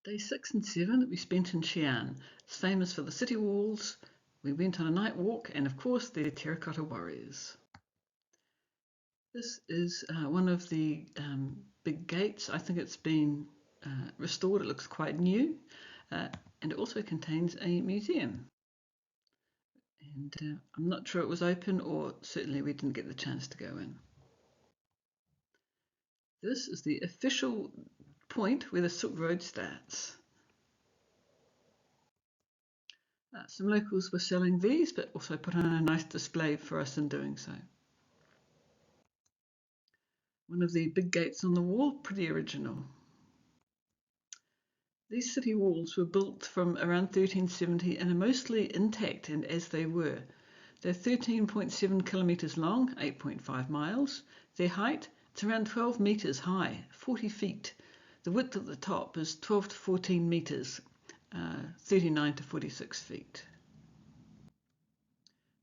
Day 6 and 7 we spent in Xi'an. It's famous for the city walls. We went on a night walk and of course the Terracotta Warriors. This is one of the big gates. I think it's been restored. It looks quite new, and it also contains a museum. And I'm not sure it was open, or certainly we didn't get the chance to go in. This is the official point where the Silk Road starts. Some locals were selling these, but also put on a nice display for us in doing so. One of the big gates on the wall, pretty original. These city walls were built from around 1370 and are mostly intact and as they were. They're 13.7 kilometres long, 8.5 miles. Their height, it's around 12 metres high, 40 feet. The width at the top is 12 to 14 metres, 39 to 46 feet.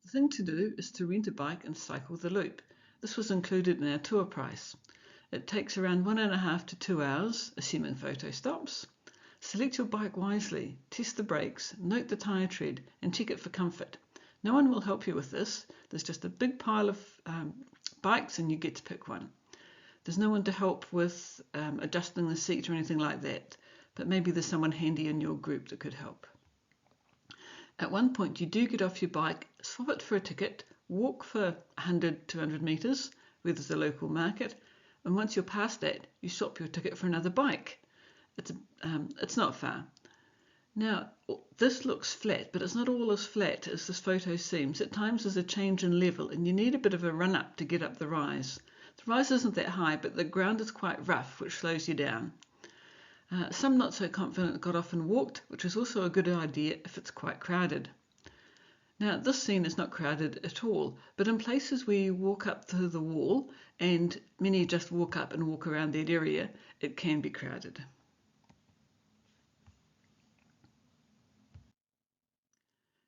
The thing to do is to rent a bike and cycle the loop. This was included in our tour price. It takes around 1.5 to 2 hours, assuming photo stops. Select your bike wisely, test the brakes, note the tyre tread and check it for comfort. No one will help you with this. There's just a big pile of bikes and you get to pick one. There's no one to help with adjusting the seat or anything like that, but maybe there's someone handy in your group that could help. At one point you do get off your bike, swap it for a ticket, walk for 100, 200 metres where there's a local market, and once you're past that you swap your ticket for another bike. It's not far. Now this looks flat, but it's not all as flat as this photo seems. At times there's a change in level and you need a bit of a run up to get up the rise. The rise isn't that high, but the ground is quite rough, which slows you down. Some not so confident got off and walked, which is also a good idea if it's quite crowded. Now this scene is not crowded at all, but in places where you walk up to the wall and many just walk up and walk around that area, it can be crowded.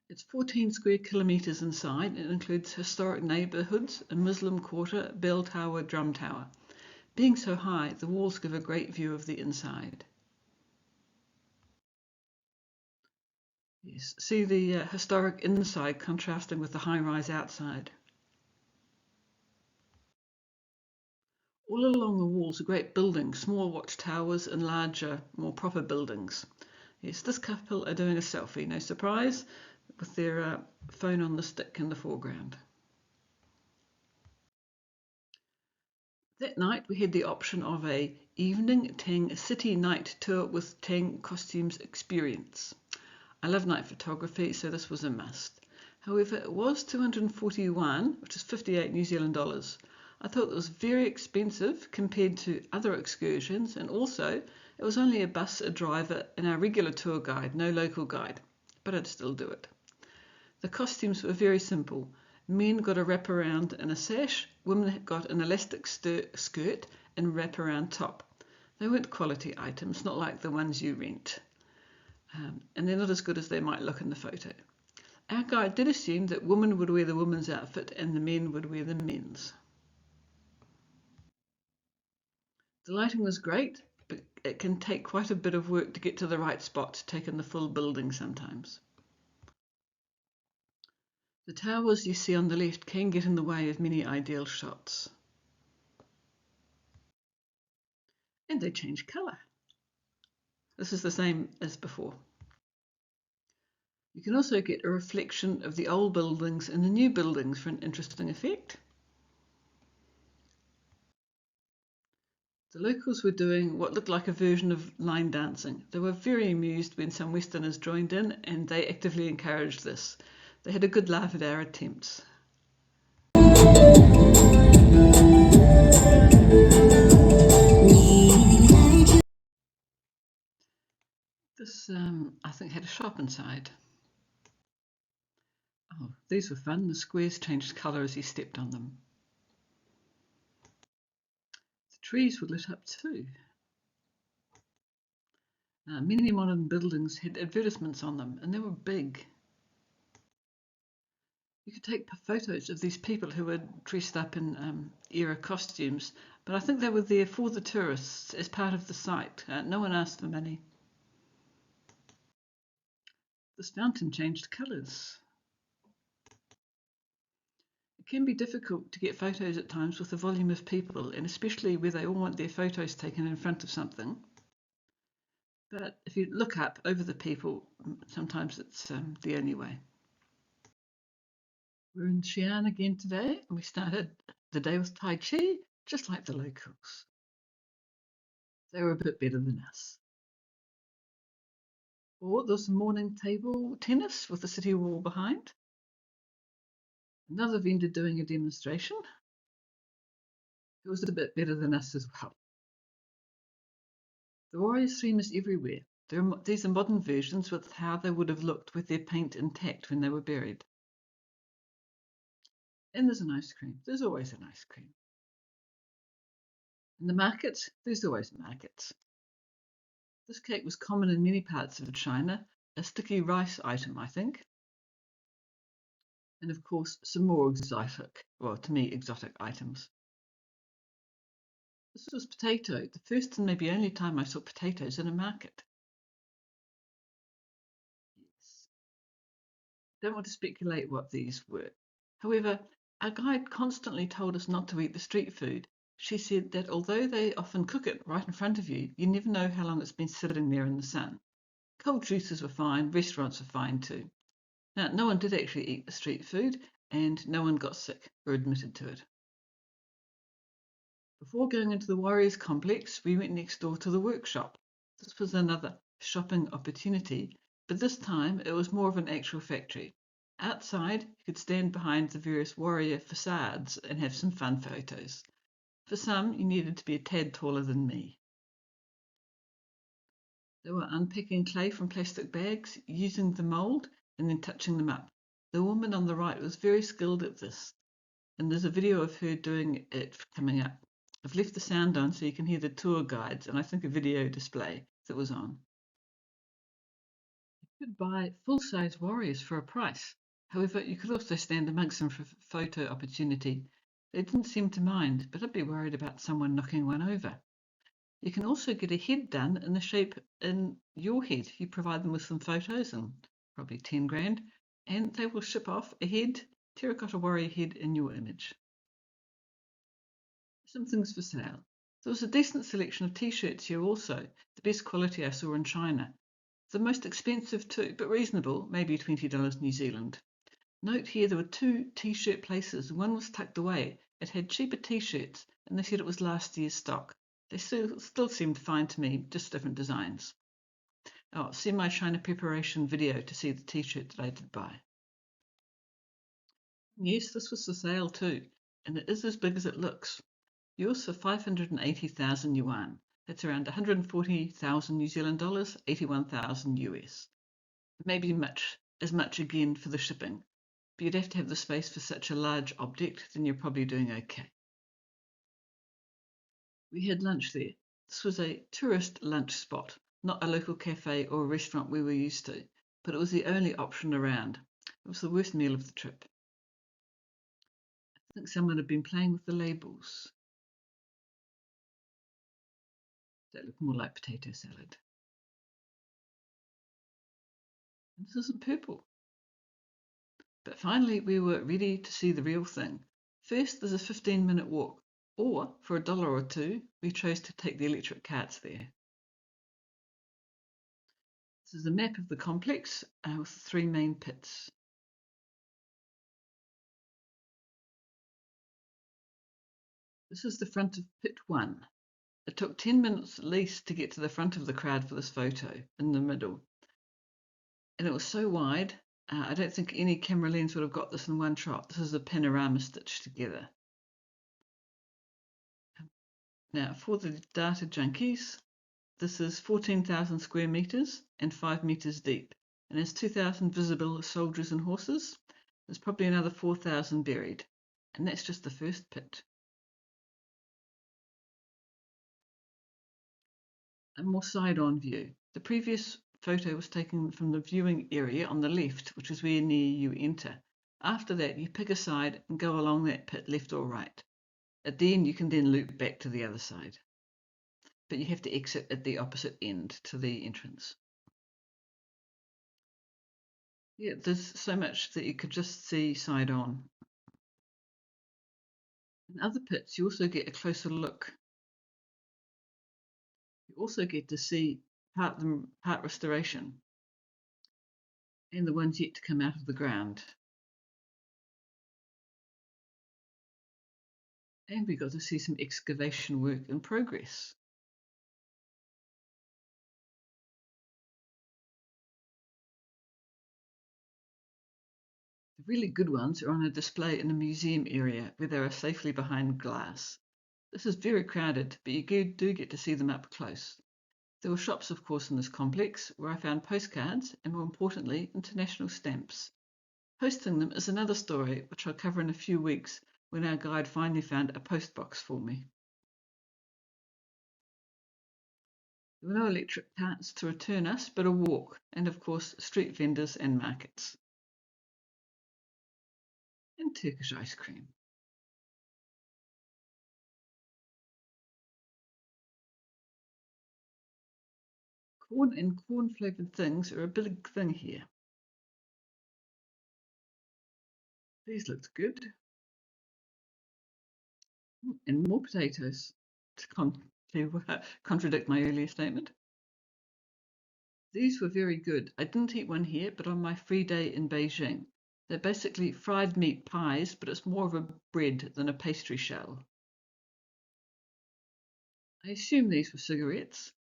It's 14 square kilometres inside. It includes historic neighbourhoods, a Muslim quarter, bell tower, drum tower. Being so high, the walls give a great view of the inside. Yes, see the historic inside contrasting with the high-rise outside. All along the walls are great buildings, small watchtowers and larger, more proper buildings. Yes, this couple are doing a selfie, no surprise, with their phone on the stick in the foreground. That night we had the option of a evening Tang city night tour with Tang costumes experience. I love night photography, so this was a must. However, it was $241, which is 58 New Zealand dollars. I thought it was very expensive compared to other excursions, and also it was only a bus, a driver, and our regular tour guide, no local guide, but I'd still do it. The costumes were very simple. Men got a wraparound and a sash, women got an elastic skirt and wraparound top. They weren't quality items, not like the ones you rent. And they're not as good as they might look in the photo. Our guide did assume that women would wear the women's outfit and the men would wear the men's. The lighting was great, but it can take quite a bit of work to get to the right spot to take in the full building sometimes. The towers you see on the left can get in the way of many ideal shots. And they change colour. This is the same as before. You can also get a reflection of the old buildings and the new buildings for an interesting effect. The locals were doing what looked like a version of line dancing. They were very amused when some Westerners joined in and they actively encouraged this. They had a good laugh at our attempts. This, I think, had a shop inside. Oh, these were fun. The squares changed colour as you stepped on them. The trees were lit up too. Many modern buildings had advertisements on them, and they were big. You could take photos of these people who were dressed up in era costumes, but I think they were there for the tourists as part of the site. No one asked for money. This fountain changed colours. It can be difficult to get photos at times with the volume of people, and especially where they all want their photos taken in front of something. But if you look up over the people, sometimes it's the only way. We're in Xi'an again today, and we started the day with Tai Chi, just like the locals. They were a bit better than us. Or there's morning table tennis with the city wall behind. Another vendor doing a demonstration. It was a bit better than us as well. The Warriors theme is everywhere. These are modern versions with how they would have looked with their paint intact when they were buried. And there's an ice cream. There's always an ice cream. In the markets, there's always markets. This cake was common in many parts of China, a sticky rice item, I think. And of course, some more exotic, well, to me, exotic items. This was potato, the first and maybe only time I saw potatoes in a market. Yes. Don't want to speculate what these were. However, our guide constantly told us not to eat the street food. She said that although they often cook it right in front of you, you never know how long it's been sitting there in the sun. Cold juices were fine, restaurants were fine too. Now, no one did actually eat the street food, and no one got sick or admitted to it. Before going into the Warriors complex, we went next door to the workshop. This was another shopping opportunity, but this time it was more of an actual factory. Outside, you could stand behind the various warrior facades and have some fun photos. For some, you needed to be a tad taller than me. They were unpicking clay from plastic bags, using the mould, and then touching them up. The woman on the right was very skilled at this, and there's a video of her doing it coming up. I've left the sound on so you can hear the tour guides and I think a video display that was on. You could buy full-size warriors for a price. However, you could also stand amongst them for photo opportunity. They didn't seem to mind, but I'd be worried about someone knocking one over. You can also get a head done in the shape in your head. You provide them with some photos and probably 10 grand, and they will ship off a head, terracotta warrior head in your image. Some things for sale. There was a decent selection of t-shirts here also, the best quality I saw in China. The most expensive too, but reasonable, maybe $20 New Zealand. Note here there were two t-shirt places. One was tucked away. It had cheaper t-shirts, and they said it was last year's stock. They still seemed fine to me, just different designs. Oh, see my China preparation video to see the t-shirt that I did buy. Yes, this was for sale too, and it is as big as it looks. Yours for 580,000 yuan. That's around 140,000 New Zealand dollars, 81,000 US. Maybe as much again for the shipping, but you'd have to have the space for such a large object, then you're probably doing okay. We had lunch there. This was a tourist lunch spot, not a local cafe or restaurant we were used to, but it was the only option around. It was the worst meal of the trip. I think someone had been playing with the labels. That looked more like potato salad. And this isn't purple. But finally, we were ready to see the real thing. First, there's a 15-minute walk, or for $1 or $2, we chose to take the electric carts there. This is a map of the complex with 3 main pits. This is the front of pit 1. It took 10 minutes at least to get to the front of the crowd for this photo, in the middle. And it was so wide, I don't think any camera lens would have got this in one shot. This is a panorama stitched together. Now, for the data junkies, this is 14,000 square meters and 5 meters deep, and has 2,000 visible soldiers and horses. There's probably another 4,000 buried, and that's just the first pit. A more side-on view. The previous photo was taken from the viewing area on the left, which is where near you enter. After that, you pick a side and go along that pit, left or right. At the end, you can then loop back to the other side. But you have to exit at the opposite end to the entrance. Yeah, there's so much that you could just see side on. In other pits, you also get a closer look. You also get to see part restoration and the ones yet to come out of the ground. And we got to see some excavation work in progress. The really good ones are on a display in the museum area where they are safely behind glass. This is very crowded, but you do get to see them up close. There were shops, of course, in this complex where I found postcards and, more importantly, international stamps. Posting them is another story, which I'll cover in a few weeks when our guide finally found a post box for me. There were no electric carts to return us, but a walk, and of course, street vendors and markets. And Turkish ice cream. Corn and corn flavored things are a big thing here. These looked good. And more potatoes to contradict my earlier statement. These were very good. I didn't eat one here, but on my free day in Beijing. They're basically fried meat pies, but it's more of a bread than a pastry shell. I assume these were cigarettes.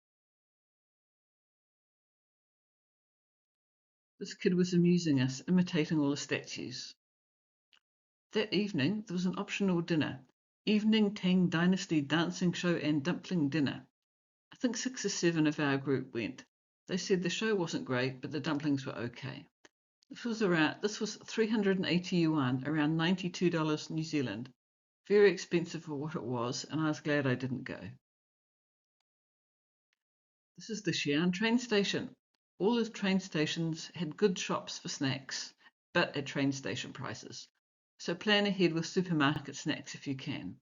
This kid was amusing us, imitating all the statues. That evening, there was an optional dinner. Evening Tang Dynasty dancing show and dumpling dinner. I think 6 or 7 of our group went. They said the show wasn't great, but the dumplings were okay. This was 380 yuan, around $92 New Zealand. Very expensive for what it was, and I was glad I didn't go. This is the Xi'an train station. All the train stations had good shops for snacks, but at train station prices. So plan ahead with supermarket snacks if you can.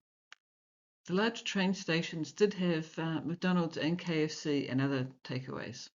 The large train stations did have McDonald's and KFC and other takeaways.